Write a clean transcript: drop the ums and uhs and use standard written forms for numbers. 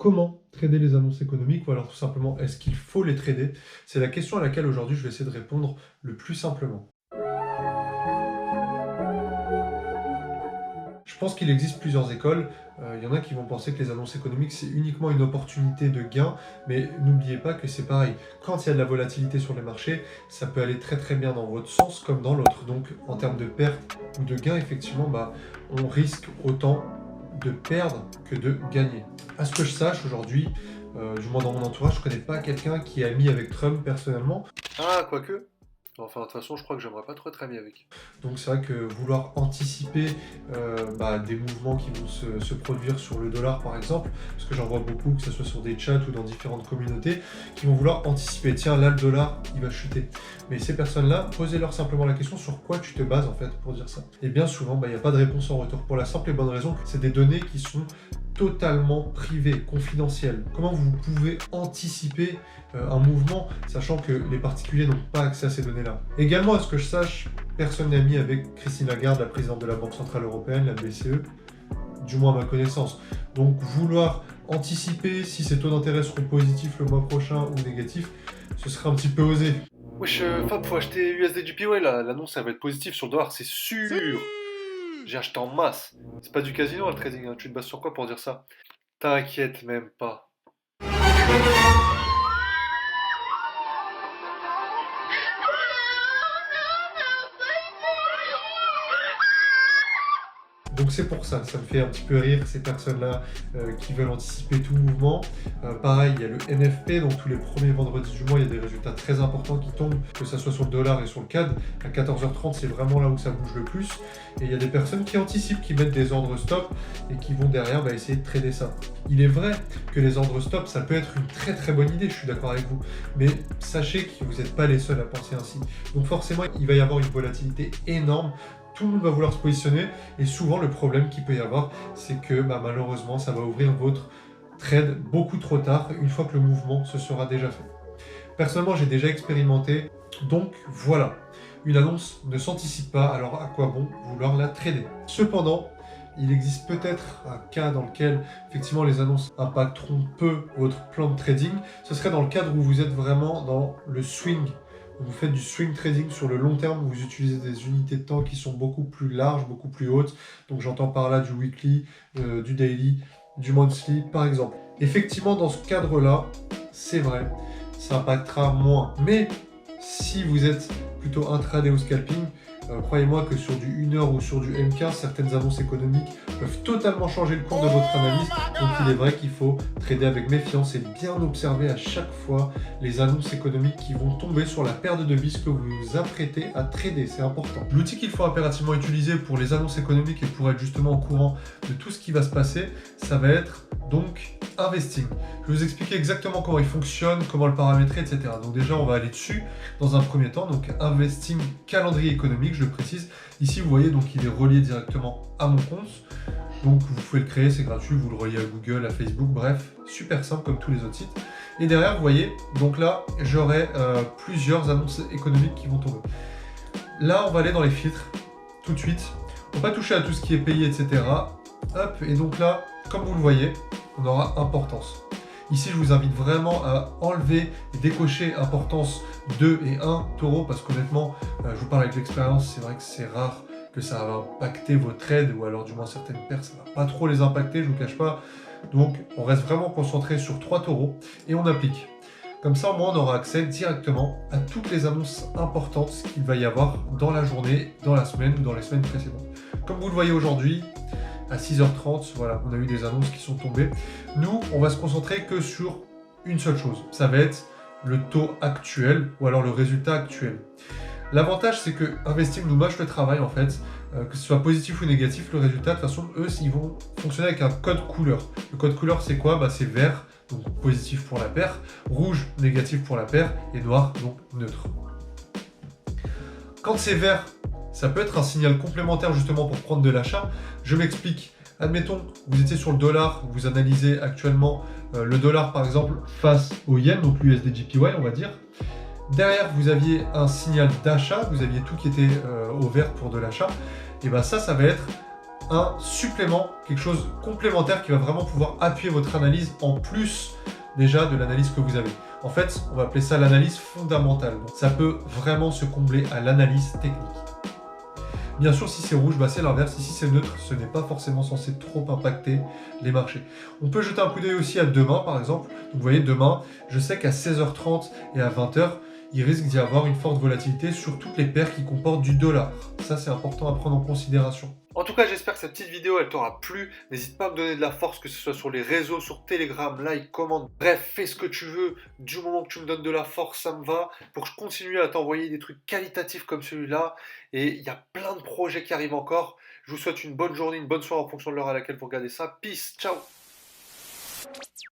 comment trader les annonces économiques ou alors tout simplement est-ce qu'il faut les trader? C'est la question à laquelle aujourd'hui je vais essayer de répondre le plus simplement. Je pense qu'il existe plusieurs écoles. Il y en a qui vont penser que les annonces économiques, c'est uniquement une opportunité de gain, mais n'oubliez pas que c'est pareil. Quand il y a de la volatilité sur les marchés, ça peut aller très très bien dans votre sens comme dans l'autre. Donc en termes de perte ou de gain, effectivement, on risque autant de perdre que de gagner. À ce que je sache aujourd'hui, du moins dans mon entourage, je ne connais pas quelqu'un qui est ami avec Trump personnellement. Ah, quoique. Enfin, de toute façon, je crois que j'aimerais pas trop être ami avec. Donc c'est vrai que vouloir anticiper des mouvements qui vont se produire sur le dollar par exemple, parce que j'en vois beaucoup, que ce soit sur des chats ou dans différentes communautés, qui vont vouloir anticiper, tiens là le dollar il va chuter. Mais ces personnes-là, posez-leur simplement la question sur quoi tu te bases en fait pour dire ça. Et bien souvent, il n'y a pas de réponse en retour pour la simple et bonne raison que c'est des données qui sont totalement privé, confidentiel. Comment vous pouvez anticiper un mouvement, sachant que les particuliers n'ont pas accès à ces données-là? Également, à ce que je sache, personne n'est ami avec Christine Lagarde, la présidente de la Banque Centrale Européenne, la BCE, du moins à ma connaissance. Donc vouloir anticiper si ces taux d'intérêt seront positifs le mois prochain ou négatifs, ce serait un petit peu osé. Wesh, Fab, faut acheter USDJPY là, l'annonce elle va être positive sur le dollar, c'est sûr! J'ai acheté en masse. C'est pas du casino le trading, hein. Tu te bases sur quoi pour dire ça? T'inquiète même pas. Donc c'est pour ça me fait un petit peu rire ces personnes-là qui veulent anticiper tout mouvement. Pareil, il y a le NFP, donc tous les premiers vendredis du mois, il y a des résultats très importants qui tombent, que ce soit sur le dollar et sur le CAD. À 14h30, c'est vraiment là où ça bouge le plus. Et il y a des personnes qui anticipent, qui mettent des ordres stop et qui vont derrière essayer de trader ça. Il est vrai que les ordres stop, ça peut être une très très bonne idée, je suis d'accord avec vous. Mais sachez que vous n'êtes pas les seuls à penser ainsi. Donc forcément, il va y avoir une volatilité énorme. Tout le monde va vouloir se positionner et souvent le problème qu'il peut y avoir, c'est que malheureusement, ça va ouvrir votre trade beaucoup trop tard, une fois que le mouvement se sera déjà fait. Personnellement, j'ai déjà expérimenté, donc voilà. Une annonce ne s'anticipe pas, alors à quoi bon vouloir la trader? Cependant, il existe peut-être un cas dans lequel effectivement les annonces impacteront peu votre plan de trading. Ce serait dans le cadre où vous êtes vraiment dans le swing. Vous faites du swing trading sur le long terme, vous utilisez des unités de temps qui sont beaucoup plus larges, beaucoup plus hautes. Donc j'entends par là du weekly, du daily, du monthly par exemple. Effectivement, dans ce cadre-là, c'est vrai, ça impactera moins. Mais si vous êtes plutôt intraday ou scalping, croyez-moi que sur du 1 heure ou sur du M15, certaines annonces économiques peuvent totalement changer le cours de votre analyse. Donc il est vrai qu'il faut trader avec méfiance et bien observer à chaque fois les annonces économiques qui vont tomber sur la paire de devises que vous vous apprêtez à trader. C'est important. L'outil qu'il faut impérativement utiliser pour les annonces économiques et pour être justement au courant de tout ce qui va se passer, ça va être donc Investing. Je vais vous expliquer exactement comment il fonctionne, comment le paramétrer, etc. Donc déjà, on va aller dessus dans un premier temps. Donc Investing calendrier économique, je le précise. Ici, vous voyez, donc il est relié directement à mon compte. Donc vous pouvez le créer, c'est gratuit, vous le reliez à Google, à Facebook, bref, super simple comme tous les autres sites. Et derrière, vous voyez, donc là, j'aurai plusieurs annonces économiques qui vont tomber. Là, on va aller dans les filtres tout de suite. On va pas toucher à tout ce qui est payé, etc. Hop, et donc là, comme vous le voyez, on aura importance. Ici, je vous invite vraiment à enlever et décocher importance 2 et 1 taureau parce qu'honnêtement, je vous parle avec l'expérience, c'est vrai que c'est rare que ça va impacter vos trades ou alors du moins certaines paires, ça va pas trop les impacter, je vous cache pas. Donc, on reste vraiment concentré sur 3 taureaux et on applique. Comme ça, au moins, on aura accès directement à toutes les annonces importantes qu'il va y avoir dans la journée, dans la semaine ou dans les semaines précédentes. Comme vous le voyez aujourd'hui, à 6h30, voilà, on a eu des annonces qui sont tombées. Nous, on va se concentrer que sur une seule chose. Ça va être le taux actuel ou alors le résultat actuel. L'avantage, c'est que Investing nous mâche le travail en fait, que ce soit positif ou négatif, le résultat, de toute façon, eux, ils vont fonctionner avec un code couleur. Le code couleur, c'est quoi? C'est vert, donc positif pour la paire, rouge, négatif pour la paire, et noir, donc neutre. Quand c'est vert, ça peut être un signal complémentaire justement pour prendre de l'achat. Je m'explique. Admettons, vous étiez sur le dollar, vous analysez actuellement le dollar par exemple face au yen, donc l'USDJPY on va dire. Derrière, vous aviez un signal d'achat, vous aviez tout qui était au vert pour de l'achat. Et bien ça va être un supplément, quelque chose complémentaire qui va vraiment pouvoir appuyer votre analyse en plus déjà de l'analyse que vous avez. En fait, on va appeler ça l'analyse fondamentale. Ça peut vraiment se combler à l'analyse technique. Bien sûr, si c'est rouge, bah c'est l'inverse. Ici, c'est neutre. Ce n'est pas forcément censé trop impacter les marchés. On peut jeter un coup d'œil aussi à demain, par exemple. Donc, vous voyez, demain, je sais qu'à 16h30 et à 20h, il risque d'y avoir une forte volatilité sur toutes les paires qui comportent du dollar. Ça, c'est important à prendre en considération. En tout cas, j'espère que cette petite vidéo, elle t'aura plu. N'hésite pas à me donner de la force, que ce soit sur les réseaux, sur Telegram, like, commente. Bref, fais ce que tu veux. Du moment que tu me donnes de la force, ça me va. Pour que je continue à t'envoyer des trucs qualitatifs comme celui-là. Et il y a plein de projets qui arrivent encore. Je vous souhaite une bonne journée, une bonne soirée en fonction de l'heure à laquelle vous regardez ça. Peace, ciao!